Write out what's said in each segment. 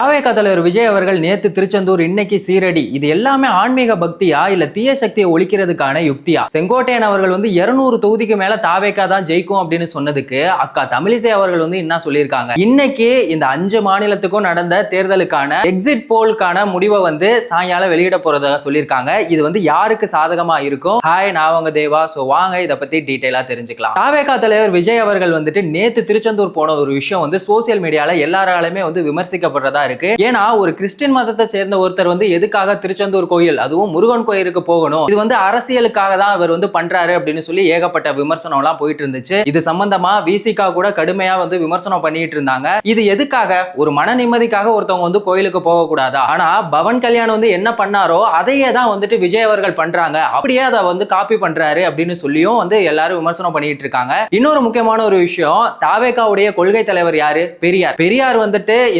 தாவேகா தலைவர் விஜய் அவர்கள் நேத்து திருச்செந்தூர், இன்னைக்கு சீரடி, இது எல்லாமே ஆன்மீக பக்தியா இல்ல தீய சக்தியை ஒழிக்கிறதுக்கான யுக்தியா? செங்கோட்டையன் அவர்கள் 200 தொகுதிக்கு மேல தாவேகா தான் ஜெயிக்கும் அப்படின்னு சொன்னதுக்கு அக்கா தமிழிசை அவர்கள் என்ன சொல்லியிருக்காங்க? இன்னைக்கு இந்த 5 மாநிலத்துக்கும் நடந்த தேர்தலுக்கான எக்ஸிட் போல்கான முடிவை சாயங்காலம் வெளியிட போறதா சொல்லியிருக்காங்க. இது யாருக்கு சாதகமா இருக்கும்? ஹாய், நான் உங்க தேவா. சோ வாங்க இத பத்தி டீடைலா தெரிஞ்சுக்கலாம். தாவேகா தலைவர் விஜய் அவர்கள் நேத்து திருச்செந்தூர் போன ஒரு விஷயம் சோசியல் மீடியால எல்லாராலுமே விமர்சிக்கப்படுறதா இருக்கு. ஏன்னா ஒரு கிறிஸ்டியன் மதத்தை சேர்ந்த ஒருத்தர் எதுக்காக திருச்செந்தூர் கோயில், அதுவும் முருகன் கோயிலுக்கு போகணும், இது அரசியலுக்காக தான் அவர் பண்றாரு அப்படின்னு சொல்லி ஏகப்பட்ட விமர்சனம் எல்லாம் போயிட்டு இருந்துச்சு. இது சம்பந்தமா விசிகா கூட கடுமையா விமர்சனம் பண்ணிட்டு இருந்தாங்க. இது எதுக்காக? ஒரு மன நிம்மதிக்காக ஒருத்தவங்க கோயிலுக்கு போக கூடாதா? ஆனா பவன் கல்யாண் என்ன பண்ணாரோ அதையே தான் விஜய் அவர்கள் பண்றாங்க, அப்படியே அதை காப்பி பண்றாரு அப்படின்னு சொல்லியும் எல்லாரும் விமர்சனம் பண்ணிட்டு இருக்காங்க. இன்னொரு முக்கியமான ஒரு விஷயம், தாவேகாவுடைய கொள்கை தலைவர் யாரு? பெரியார். பெரியார்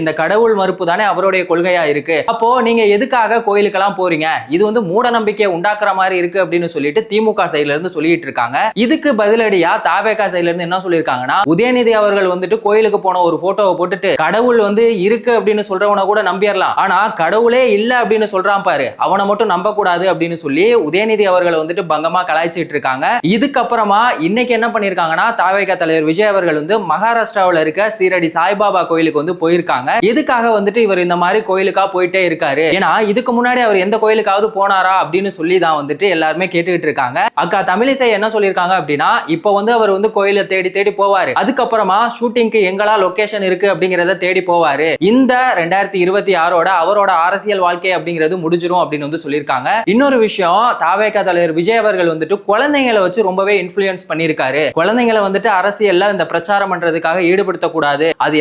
இந்த கடவுள் மறுப்பு தானே அவருடைய கொள்கையா இருக்கு. அப்போ நீங்க எதுக்காக கோயிலுக்கெல்லாம் போறீங்க? இது மூட நம்பிக்கையை உண்டாக்குற மாதிரி இருக்கு அப்படின்னு சொல்லிட்டு திமுக சைடுல இருந்து சொல்லிட்டு இருக்காங்க. இதுக்கு பதிலடியா தாவேகா சைடுல இருந்து என்ன சொல்லிருக்காங்கன்னா, உதயநிதி அவர்கள் கோயிலுக்கு போன ஒரு போட்டோவை போட்டுட்டு கடவுள் இருக்கு அப்படின்னு சொல்றவன கூட நம்பிடலாம், ஆனா கடவுளே இல்ல அப்படின்னு சொல்றான் பாரு, அவனை மட்டும் நம்ப கூடாது அப்படின்னு சொல்லி உதயநிதி அவர்கள் பங்கமா கலாய்ச்சிட்டு இருக்காங்க. இதுக்கப்புறமா இன்னைக்கு என்ன பண்ணிருக்காங்கன்னா, தாவேகா தலைவர் விஜய் அவர்கள் மகாராஷ்டிராவில் இருக்க சீரடி சாய்பாபா கோயிலுக்கு போயிருக்காங்க. எதுக்காக இவர் இந்த மாதிரி கோயிலுக்கா போயிட்டே இருக்காரு? ஏன்னா இதுக்கு முன்னாடி அவர் எந்த கோயிலுக்காவது போனாரா அப்படின்னு சொல்லி தான் எல்லாருமே கேட்டுக்கிட்டு இருக்காங்க. அக்கா தமிழிசை என்ன சொல்லியிருக்காங்க அப்படின்னா, இப்போ அவர் கோயிலை தேடி தேடி போவாரு, அதுக்கப்புறமா ஷூட்டிங்க்கு எங்களா லொகேஷன் இருக்கு அப்படிங்கறத தேடி போவாரு. இந்த 2026 அவரோட அரசியல் வாழ்க்கை அப்படிங்கிறது முடிஞ்சிரும் அப்படின்னு சொல்லியிருக்காங்க. இன்னொரு விஷயம், தாவேகா தலைவர் விஜய் அவர்கள் குழந்தைங்களை வச்சு ரொம்பவே இன்ஃப்ளூயன்ஸ் பண்ணியிருக்காரு. குழந்தைங்களை அரசியல்ல இந்த பிரச்சாரம் பண்றதுக்காக ஈடுபடுத்தக்கூடாது, அது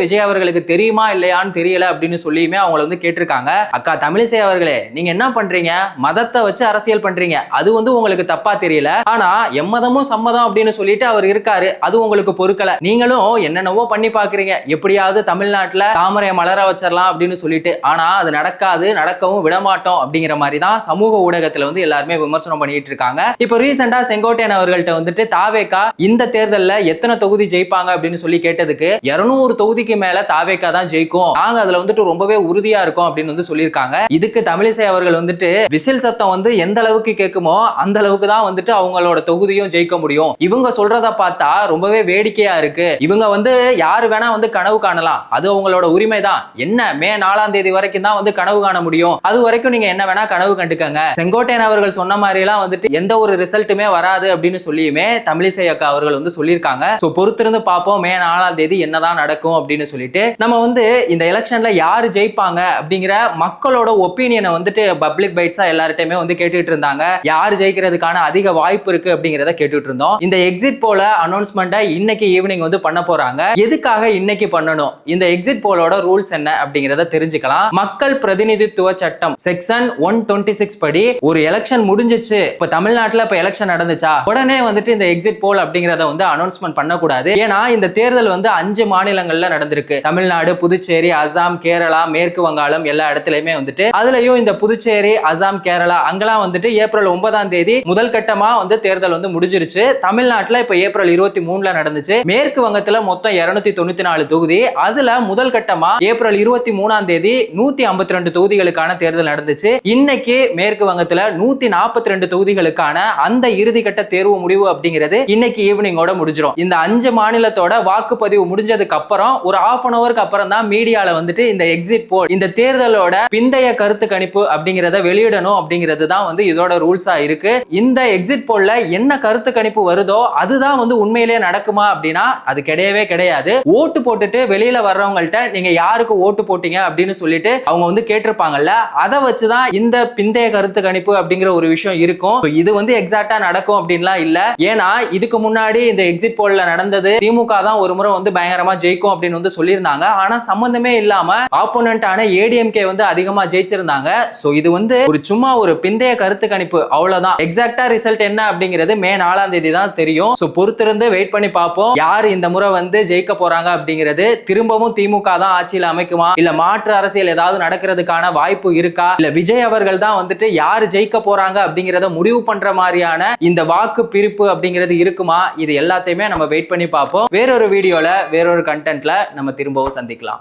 விஜய் அவர்களுக்கு தெரியுமா இல்லையான்னு தெரியல அப்படின்னு சொல்லியுமே அவங்கள கேட்டிருக்காங்க. அக்கா தமிழிசை அவர்களே, நீங்க என்ன பண்றீங்க? மதத்தை வச்சு அரசியல் பண்றீங்க, அது உங்களுக்கு தப்பா தெரியல, ஆனா எம்மதமும் சம்மதம் அப்படின்னு சொல்லிட்டு அவர் இருக்காரு, அது உங்களுக்கு பொறுக்கல. நீங்களும் என்னென்னவோ பண்ணி பாக்குறீங்க, எப்படியாவது தமிழ்நாட்டுல தாமரை மலர வச்சிடலாம் அப்படின்னு சொல்லிட்டு, ஆனா அது நடக்காது, நடக்கவும் விடமாட்டோம் அப்படிங்கிற மாதிரி தான் சமூக ஊடகத்துல எல்லாருமே விமர்சனம் பண்ணிட்டு இருக்காங்க. இப்போ ரீசெண்டா செங்கோட்டையன் அவர்கள்ட்ட தாவேகா இந்த தேர்தல்ல எத்தனை தொகுதி ஜெயிப்பாங்க அப்படின்னு சொல்லி கேட்டதுக்கு 200 தொகுதிக்கு மேல தாவேகா தான் ஜெயிக்கும், நாங்க அதுல ரொம்பவே உறுதியா இருக்கும் அப்படின்னு சொல்லியிருக்காங்க. இதுக்கு தமிழிசை அவர்கள் விசில் சத்தம் எந்த அளவுக்கு கேட்குமோ அந்த அளவுக்கு தான் அவங்களோட தொகுதியும் ஜெயிக்க முடியும். இவங்க சொல்றத பார்த்தா ரொம்பவே வேடிக்கையா இருக்கு. இவங்க யாரு வேணா கனவு காணலாம், அது அவங்களோட உரிமை தான். என்ன மே 4ஆம் தேதி வரைக்கும் தான் கனவு காண முடியும், அது வரைக்கும் நீங்க என்ன வேணா கனவு கண்டுக்கங்க. செங்கோட்டையன் அவர்கள் சொன்ன மாதிரி எல்லாம் எந்த ஒரு ரிசல்ட்டுமே வராது அப்படின்னு சொல்லியுமே தமிழிசை அக்கா அவர்கள் சொல்லியிருக்காங்க. சோ பொறுத்திருந்து பார்ப்போம் மே 4ஆம் தேதி என்னதான் நடக்கும் அப்படின்னு சொல்லிட்டு. நம்ம இந்த எலெக்ஷன்ல யாரு ஜெயிப்பாங்க அப்படிங்கிற மக்களோட ஒப்பீனியனை பப்ளிக் பைட்ஸா எல்லார்ட்டையுமே கேட்டுட்டு இருந்தாங்க. யாரு ஜெயிக்கிறதுக்கான அதிக வாய்ப்பு இருக்கு அப்படிங்கறத கேட்டுட்டு இருந்தோம். இந்த எக்ஸிட் போல அனௌன்ஸ்மெண்ட்டை இன்னைக்கு ஈவினிங் பண்ண போறாங்க. எதுக்காக இன்னைக்கு பண்ணணும், இந்த எக்ஸிட் போலோட ரூல்ஸ் என்ன அப்படிங்கறத தெரிஞ்சுக்கலாம். மக்கள் பிரதிநிதித்துவ சட்டம் செக்ஷன் 126 படி ஒரு எலெக்ஷன் முடிஞ்சிச்சு, இப்ப தமிழ்நாட்டுல இப்ப எலெக்ஷன் நடந்துச்சா உடனே இந்த எக்ஸிட் போல் அப்படிங்கறத அனௌன்ஸ்மெண்ட் பண்ணக்கூடாது. ஏன்னா இந்த தேர்தல் 5 மாநிலங்கள்ல நடந்திருக்கு. தமிழ்நாடு, புதுச்சேரி, அசாம், கேரளா, மேற்கு வங்காளம் எல்லா இடத்துலயுமே அதுலயும் இந்த புதுச்சேரி, அசாம், கேரளா அங்கெல்லாம் ஏப்ரல் 9ஆம் தேதி முதல் கட்டமா தேர்தல் முடிஞ்சிருச்சு. தமிழ்நாட்டுல இப்ப ஏப்ரல் 23ல நடந்துச்சு. மேற்கு வங்கத்துல மொத்தம் 294 தொகுதி, அதுல முதல் கட்டமா ஏப்ரல் 23ஆம் தேதி 152 தொகுதிகளுக்கான தேர்தல் நடந்துச்சு. இன்னைக்கு மேற்கு வங்கத்துல 142 தொகுதிகளுக்கான அந்த இறுதி கட்ட தேர்வு முடிவு அப்படிங்கிறது இன்னைக்கு ஈவினிங்கோட முடிஞ்சிடும். இந்த 5 மாநிலத்தோட வாக்குப்பதிவு முடிஞ்சதுக்கு அப்புறம் ஒரு half an hour அப்புறம் தான் மீடியால இந்த எக்ஸிட் போல், இந்த தேர்தலோட பிந்தைய கருத்து கணிப்பு அப்படிங்கறத வெளியிடணும் அப்படிங்கிறது தான் இதோட ரூல்ஸா இருக்கு. இந்த எக்ஸிட் போல்ல என்ன கருத்து கணிப்பு வருதோ அதுதான் உண்மையிலேயே நடக்குமா அப்படின்னா அது கிடையவே கிடையாது. ஓட்டு போட்டுட்டு வெளியில வர்றவங்கள்ட்ட நீங்க யாருக்கு ஓட்டு போட்டீங்க அப்படின்னு சொல்லிட்டு அவங்க கேட்டிருப்பாங்கல்ல, அதை வச்சுதான் இந்த பிந்தைய கருத்து கணிப்பு அப்படிங்கிற ஒரு விஷயம் இருக்கும். இது எக்ஸாக்டா நடக்கும் அப்படின்லாம் இல்ல. ஏன்னா இதுக்கு முன்னாடி இந்த எக்ஸிட் போல்ல நடந்தது திமுக தான் ஒரு முறை பயங்கரமா ஜெயிக்கும் அப்படின்னு சொல்லியிருந்தாங்க. ஆனா சம்பந்தமே இல்லாம ஆப்போனன்ட்டான ஏடிஎம்கே அதிகமா ஜெயிச்சிருந்தாங்க. சோ இது ஒரு சும்மா ஒரு பிந்தைய கருத்து கணிப்பு, அவ்வளவுதான். எக்ஸாக்ட்டா ரிசல்ட் என்ன அப்படிங்கிறது மே 4ஆம் தேதி தான் தெரியும். சோ பொறுத்திருந்து வெயிட் பண்ணி பார்ப்போம், யார் இந்த முறை ஜெயிக்க போறாங்க அப்படிங்கிறது. திரும்பவும் திமுக தான் ஆட்சியில் அமைக்குமா, இல்ல மாற்று அரசியல் ஏதாவது நடக்கிறதுக்கான வாய்ப்பு இருக்கா, இல்ல விஜய் அவர்கள் தான் யாரு ஜெயிக்க போறாங்க அப்படிங்கறத முடிவு பண்ற மாதிரியான இந்த வாக்கு பிரிப்பு அப்படிங்கிறது இருக்குமா, இது எல்லாத்தையுமே நம்ம வெயிட் பண்ணி பார்ப்போம். வேறொரு வீடியோல வேறொரு கண்டென்ட்ல நம்ம திரும்பவும் சந்திக்கலாம்.